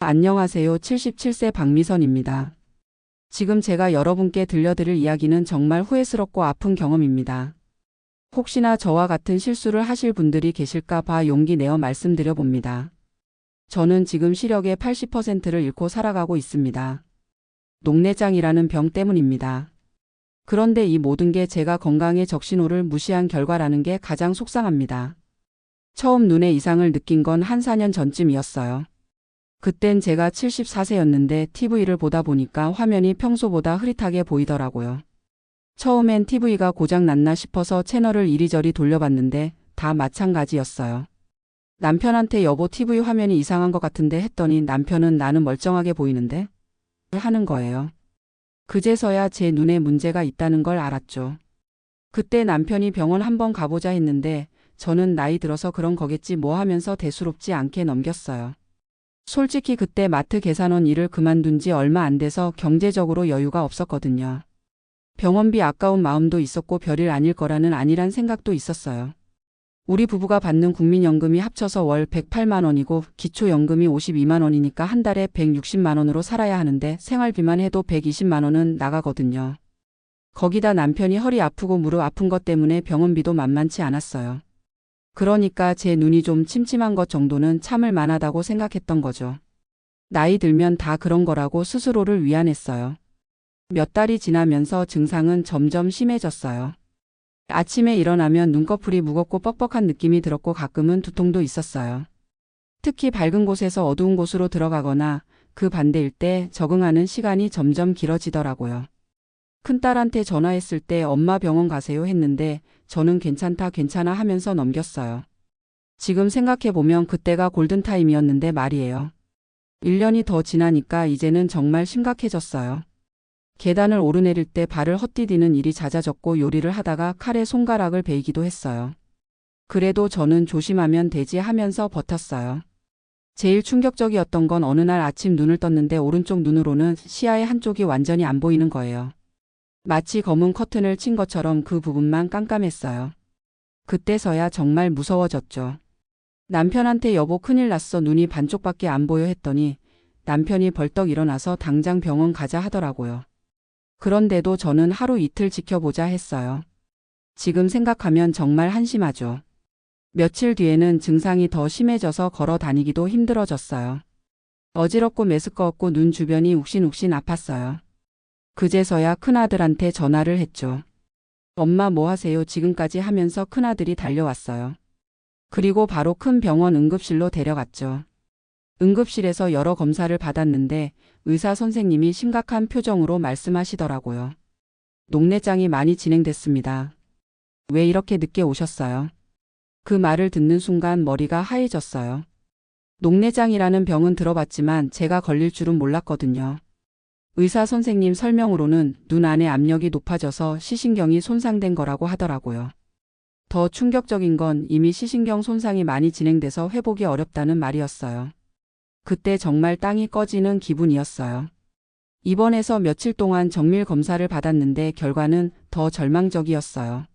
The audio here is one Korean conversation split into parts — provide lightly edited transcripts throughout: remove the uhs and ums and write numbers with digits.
안녕하세요. 77세 박미선입니다. 지금 제가 여러분께 들려드릴 이야기는 정말 후회스럽고 아픈 경험입니다. 혹시나 저와 같은 실수를 하실 분들이 계실까 봐 용기 내어 말씀드려 봅니다. 저는 지금 시력의 80%를 잃고 살아가고 있습니다. 녹내장이라는 병 때문입니다. 그런데 이 모든 게 제가 건강의 적신호를 무시한 결과라는 게 가장 속상합니다. 처음 눈의 이상을 느낀 건 한 4년 전쯤이었어요. 그땐 제가 74세였는데 TV를 보다 보니까 화면이 평소보다 흐릿하게 보이더라고요. 처음엔 TV가 고장났나 싶어서 채널을 이리저리 돌려봤는데 다 마찬가지였어요. 남편한테 여보 TV 화면이 이상한 것 같은데 했더니 남편은 나는 멀쩡하게 보이는데? 하는 거예요. 그제서야 제 눈에 문제가 있다는 걸 알았죠. 그때 남편이 병원 한번 가보자 했는데 저는 나이 들어서 그런 거겠지 뭐 하면서 대수롭지 않게 넘겼어요. 솔직히 그때 마트 계산원 일을 그만둔 지 얼마 안 돼서 경제적으로 여유가 없었거든요. 병원비 아까운 마음도 있었고 별일 아닐 거라는 안일한 생각도 있었어요. 우리 부부가 받는 국민연금이 합쳐서 월 108만 원이고 기초연금이 52만 원이니까 한 달에 160만 원으로 살아야 하는데 생활비만 해도 120만 원은 나가거든요. 거기다 남편이 허리 아프고 무릎 아픈 것 때문에 병원비도 만만치 않았어요. 그러니까 제 눈이 좀 침침한 것 정도는 참을 만하다고 생각했던 거죠. 나이 들면 다 그런 거라고 스스로를 위안했어요. 몇 달이 지나면서 증상은 점점 심해졌어요. 아침에 일어나면 눈꺼풀이 무겁고 뻑뻑한 느낌이 들었고 가끔은 두통도 있었어요. 특히 밝은 곳에서 어두운 곳으로 들어가거나 그 반대일 때 적응하는 시간이 점점 길어지더라고요. 큰딸한테 전화했을 때 엄마 병원 가세요 했는데 저는 괜찮다 괜찮아 하면서 넘겼어요. 지금 생각해보면 그때가 골든타임이었는데 말이에요. 1년이 더 지나니까 이제는 정말 심각해졌어요. 계단을 오르내릴 때 발을 헛디디는 일이 잦아졌고 요리를 하다가 칼에 손가락을 베이기도 했어요. 그래도 저는 조심하면 되지 하면서 버텼어요. 제일 충격적이었던 건 어느 날 아침 눈을 떴는데 오른쪽 눈으로는 시야의 한쪽이 완전히 안 보이는 거예요. 마치 검은 커튼을 친 것처럼 그 부분만 깜깜했어요. 그때서야 정말 무서워졌죠. 남편한테 여보 큰일 났어 눈이 반쪽밖에 안 보여 했더니 남편이 벌떡 일어나서 당장 병원 가자 하더라고요. 그런데도 저는 하루 이틀 지켜보자 했어요. 지금 생각하면 정말 한심하죠. 며칠 뒤에는 증상이 더 심해져서 걸어 다니기도 힘들어졌어요. 어지럽고 메스꺼웠고 눈 주변이 욱신욱신 아팠어요. 그제서야 큰아들한테 전화를 했죠. 엄마 뭐 하세요 지금까지 하면서 큰아들이 달려왔어요. 그리고 바로 큰 병원 응급실로 데려갔죠. 응급실에서 여러 검사를 받았는데 의사 선생님이 심각한 표정으로 말씀하시더라고요. 녹내장이 많이 진행됐습니다. 왜 이렇게 늦게 오셨어요? 그 말을 듣는 순간 머리가 하얘졌어요. 녹내장이라는 병은 들어봤지만 제가 걸릴 줄은 몰랐거든요. 의사 선생님 설명으로는 눈 안에 압력이 높아져서 시신경이 손상된 거라고 하더라고요. 더 충격적인 건 이미 시신경 손상이 많이 진행돼서 회복이 어렵다는 말이었어요. 그때 정말 땅이 꺼지는 기분이었어요. 입원해서 며칠 동안 정밀 검사를 받았는데 결과는 더 절망적이었어요.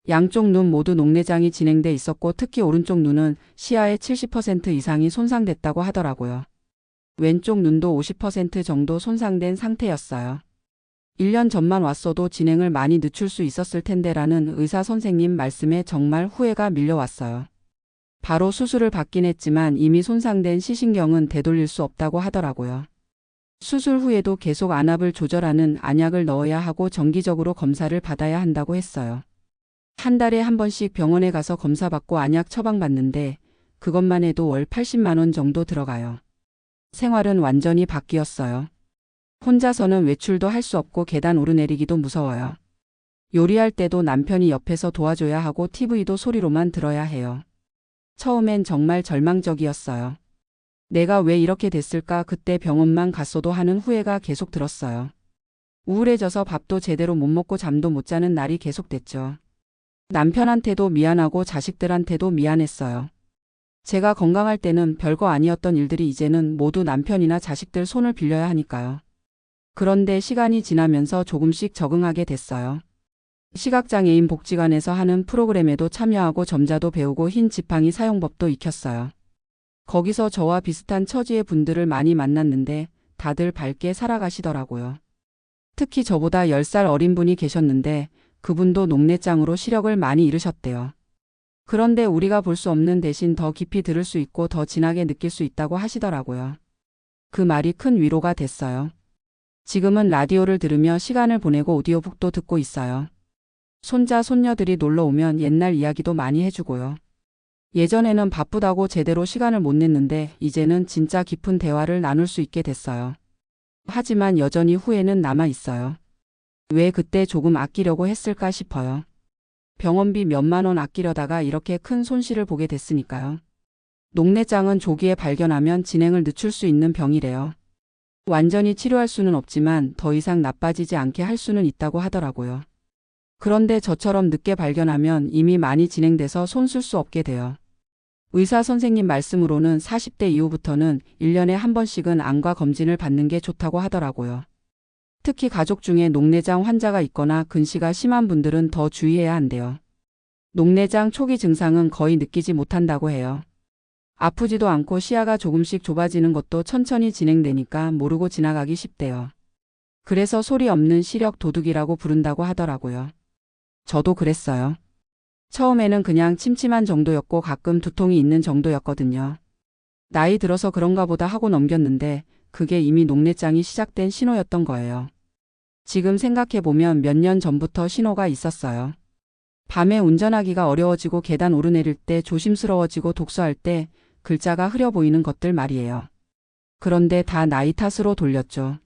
양쪽 눈 모두 녹내장이 진행돼 있었고 특히 오른쪽 눈은 시야의 70% 이상이 손상됐다고 하더라고요. 왼쪽 눈도 50% 정도 손상된 상태였어요. 1년 전만 왔어도 진행을 많이 늦출 수 있었을 텐데라는 의사 선생님 말씀에 정말 후회가 밀려왔어요. 바로 수술을 받긴 했지만 이미 손상된 시신경은 되돌릴 수 없다고 하더라고요. 수술 후에도 계속 안압을 조절하는 안약을 넣어야 하고 정기적으로 검사를 받아야 한다고 했어요. 한 달에 한 번씩 병원에 가서 검사받고 안약 처방받는데 그것만 해도 월 80만 원 정도 들어가요. 생활은 완전히 바뀌었어요. 혼자서는 외출도 할 수 없고 계단 오르내리기도 무서워요. 요리할 때도 남편이 옆에서 도와줘야 하고 TV도 소리로만 들어야 해요. 처음엔 정말 절망적이었어요. 내가 왜 이렇게 됐을까 그때 병원만 갔어도 하는 후회가 계속 들었어요. 우울해져서 밥도 제대로 못 먹고 잠도 못 자는 날이 계속됐죠. 남편한테도 미안하고 자식들한테도 미안했어요. 제가 건강할 때는 별거 아니었던 일들이 이제는 모두 남편이나 자식들 손을 빌려야 하니까요. 그런데 시간이 지나면서 조금씩 적응하게 됐어요. 시각장애인 복지관에서 하는 프로그램에도 참여하고 점자도 배우고 흰 지팡이 사용법도 익혔어요. 거기서 저와 비슷한 처지의 분들을 많이 만났는데 다들 밝게 살아가시더라고요. 특히 저보다 10살 어린 분이 계셨는데 그분도 녹내장으로 시력을 많이 잃으셨대요. 그런데 우리가 볼 수 없는 대신 더 깊이 들을 수 있고 더 진하게 느낄 수 있다고 하시더라고요. 그 말이 큰 위로가 됐어요. 지금은 라디오를 들으며 시간을 보내고 오디오북도 듣고 있어요. 손자, 손녀들이 놀러 오면 옛날 이야기도 많이 해주고요. 예전에는 바쁘다고 제대로 시간을 못 냈는데 이제는 진짜 깊은 대화를 나눌 수 있게 됐어요. 하지만 여전히 후회는 남아 있어요. 왜 그때 조금 아끼려고 했을까 싶어요. 병원비 몇만 원 아끼려다가 이렇게 큰 손실을 보게 됐으니까요. 녹내장은 조기에 발견하면 진행을 늦출 수 있는 병이래요. 완전히 치료할 수는 없지만 더 이상 나빠지지 않게 할 수는 있다고 하더라고요. 그런데 저처럼 늦게 발견하면 이미 많이 진행돼서 손 쓸 수 없게 돼요. 의사 선생님 말씀으로는 40대 이후부터는 1년에 한 번씩은 안과 검진을 받는 게 좋다고 하더라고요. 특히 가족 중에 녹내장 환자가 있거나 근시가 심한 분들은 더 주의해야 한대요. 녹내장 초기 증상은 거의 느끼지 못한다고 해요. 아프지도 않고 시야가 조금씩 좁아지는 것도 천천히 진행되니까 모르고 지나가기 쉽대요. 그래서 소리 없는 시력 도둑이라고 부른다고 하더라고요. 저도 그랬어요. 처음에는 그냥 침침한 정도였고 가끔 두통이 있는 정도였거든요. 나이 들어서 그런가 보다 하고 넘겼는데 그게 이미 녹내장이 시작된 신호였던 거예요. 지금 생각해보면 몇 년 전부터 신호가 있었어요. 밤에 운전하기가 어려워지고 계단 오르내릴 때 조심스러워지고 독서할 때 글자가 흐려 보이는 것들 말이에요. 그런데 다 나이 탓으로 돌렸죠.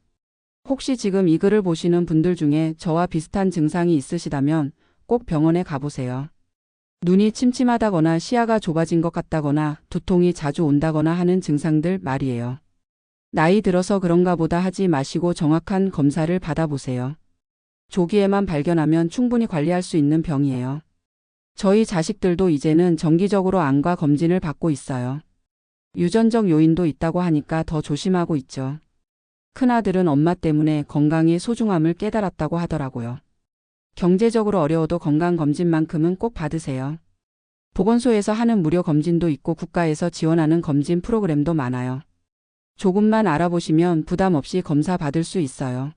혹시 지금 이 글을 보시는 분들 중에 저와 비슷한 증상이 있으시다면 꼭 병원에 가보세요. 눈이 침침하다거나 시야가 좁아진 것 같다거나 두통이 자주 온다거나 하는 증상들 말이에요. 나이 들어서 그런가 보다 하지 마시고 정확한 검사를 받아보세요. 조기에만 발견하면 충분히 관리할 수 있는 병이에요. 저희 자식들도 이제는 정기적으로 안과 검진을 받고 있어요. 유전적 요인도 있다고 하니까 더 조심하고 있죠. 큰아들은 엄마 때문에 건강의 소중함을 깨달았다고 하더라고요. 경제적으로 어려워도 건강검진만큼은 꼭 받으세요. 보건소에서 하는 무료 검진도 있고 국가에서 지원하는 검진 프로그램도 많아요. 조금만 알아보시면 부담 없이 검사 받을 수 있어요.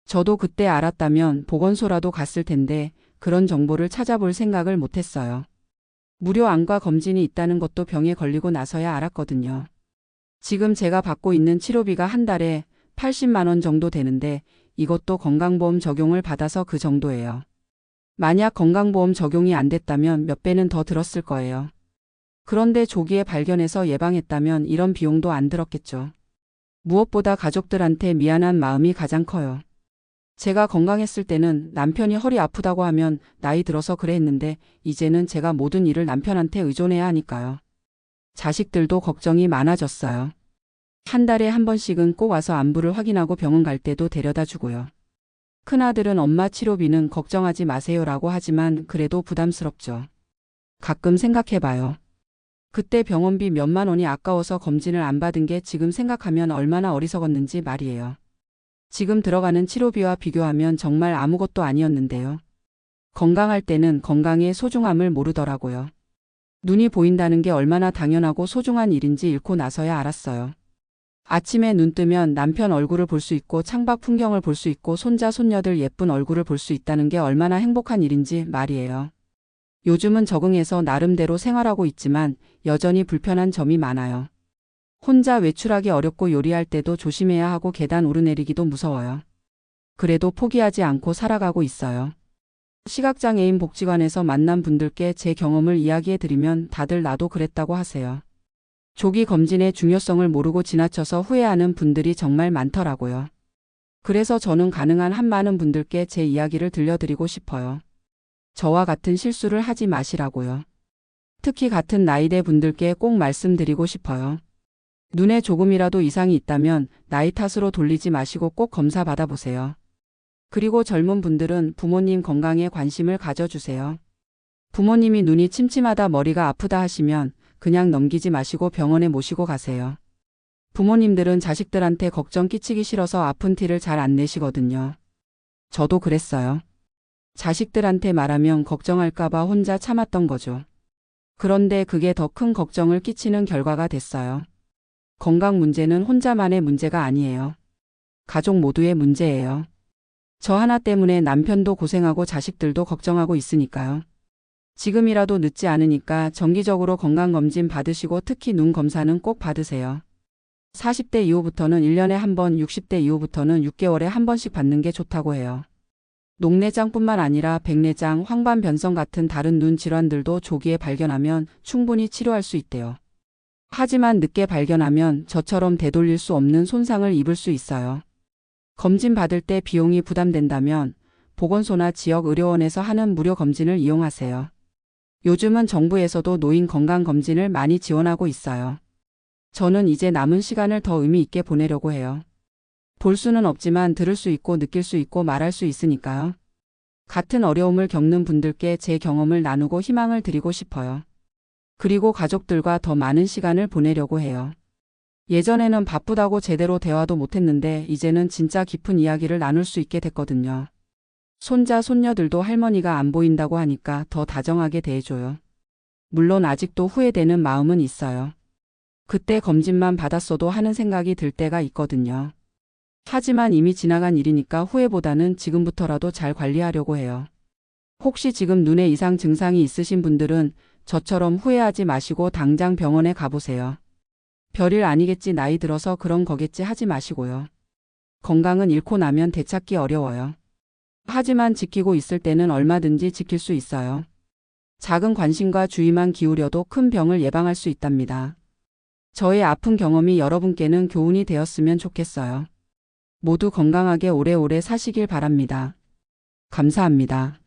저도 그때 알았다면 보건소라도 갔을 텐데 그런 정보를 찾아볼 생각을 못했어요. 무료 안과 검진이 있다는 것도 병에 걸리고 나서야 알았거든요. 지금 제가 받고 있는 치료비가 한 달에 80만 원 정도 되는데 이것도 건강보험 적용을 받아서 그 정도예요. 만약 건강보험 적용이 안 됐다면 몇 배는 더 들었을 거예요. 그런데 조기에 발견해서 예방했다면 이런 비용도 안 들었겠죠. 무엇보다 가족들한테 미안한 마음이 가장 커요. 제가 건강했을 때는 남편이 허리 아프다고 하면 나이 들어서 그래 했는데 이제는 제가 모든 일을 남편한테 의존해야 하니까요. 자식들도 걱정이 많아졌어요. 한 달에 한 번씩은 꼭 와서 안부를 확인하고 병원 갈 때도 데려다 주고요. 큰아들은 엄마 치료비는 걱정하지 마세요라고 하지만 그래도 부담스럽죠. 가끔 생각해봐요. 그때 병원비 몇만 원이 아까워서 검진을 안 받은 게 지금 생각하면 얼마나 어리석었는지 말이에요. 지금 들어가는 치료비와 비교하면 정말 아무것도 아니었는데요. 건강할 때는 건강의 소중함을 모르더라고요. 눈이 보인다는 게 얼마나 당연하고 소중한 일인지 잃고 나서야 알았어요. 아침에 눈 뜨면 남편 얼굴을 볼 수 있고 창밖 풍경을 볼 수 있고 손자 손녀들 예쁜 얼굴을 볼 수 있다는 게 얼마나 행복한 일인지 말이에요. 요즘은 적응해서 나름대로 생활하고 있지만 여전히 불편한 점이 많아요. 혼자 외출하기 어렵고 요리할 때도 조심해야 하고 계단 오르내리기도 무서워요. 그래도 포기하지 않고 살아가고 있어요. 시각장애인 복지관에서 만난 분들께 제 경험을 이야기해 드리면 다들 나도 그랬다고 하세요. 조기 검진의 중요성을 모르고 지나쳐서 후회하는 분들이 정말 많더라고요. 그래서 저는 가능한 한 많은 분들께 제 이야기를 들려드리고 싶어요. 저와 같은 실수를 하지 마시라고요. 특히 같은 나이대 분들께 꼭 말씀드리고 싶어요. 눈에 조금이라도 이상이 있다면 나이 탓으로 돌리지 마시고 꼭 검사 받아보세요. 그리고 젊은 분들은 부모님 건강에 관심을 가져주세요. 부모님이 눈이 침침하다 머리가 아프다 하시면 그냥 넘기지 마시고 병원에 모시고 가세요. 부모님들은 자식들한테 걱정 끼치기 싫어서 아픈 티를 잘 안 내시거든요. 저도 그랬어요. 자식들한테 말하면 걱정할까봐 혼자 참았던 거죠. 그런데 그게 더 큰 걱정을 끼치는 결과가 됐어요. 건강 문제는 혼자만의 문제가 아니에요. 가족 모두의 문제예요. 저 하나 때문에 남편도 고생하고 자식들도 걱정하고 있으니까요. 지금이라도 늦지 않으니까 정기적으로 건강검진 받으시고 특히 눈 검사는 꼭 받으세요. 40대 이후부터는 1년에 한 번, 60대 이후부터는 6개월에 한 번씩 받는 게 좋다고 해요. 녹내장뿐만 아니라 백내장, 황반변성 같은 다른 눈 질환들도 조기에 발견하면 충분히 치료할 수 있대요. 하지만 늦게 발견하면 저처럼 되돌릴 수 없는 손상을 입을 수 있어요. 검진 받을 때 비용이 부담된다면 보건소나 지역 의료원에서 하는 무료 검진을 이용하세요. 요즘은 정부에서도 노인 건강검진을 많이 지원하고 있어요. 저는 이제 남은 시간을 더 의미 있게 보내려고 해요. 볼 수는 없지만 들을 수 있고 느낄 수 있고 말할 수 있으니까요. 같은 어려움을 겪는 분들께 제 경험을 나누고 희망을 드리고 싶어요. 그리고 가족들과 더 많은 시간을 보내려고 해요. 예전에는 바쁘다고 제대로 대화도 못했는데 이제는 진짜 깊은 이야기를 나눌 수 있게 됐거든요. 손자, 손녀들도 할머니가 안 보인다고 하니까 더 다정하게 대해줘요. 물론 아직도 후회되는 마음은 있어요. 그때 검진만 받았어도 하는 생각이 들 때가 있거든요. 하지만 이미 지나간 일이니까 후회보다는 지금부터라도 잘 관리하려고 해요. 혹시 지금 눈에 이상 증상이 있으신 분들은 저처럼 후회하지 마시고 당장 병원에 가보세요. 별일 아니겠지, 나이 들어서 그런 거겠지 하지 마시고요. 건강은 잃고 나면 되찾기 어려워요. 하지만 지키고 있을 때는 얼마든지 지킬 수 있어요. 작은 관심과 주의만 기울여도 큰 병을 예방할 수 있답니다. 저의 아픈 경험이 여러분께는 교훈이 되었으면 좋겠어요. 모두 건강하게 오래오래 사시길 바랍니다. 감사합니다.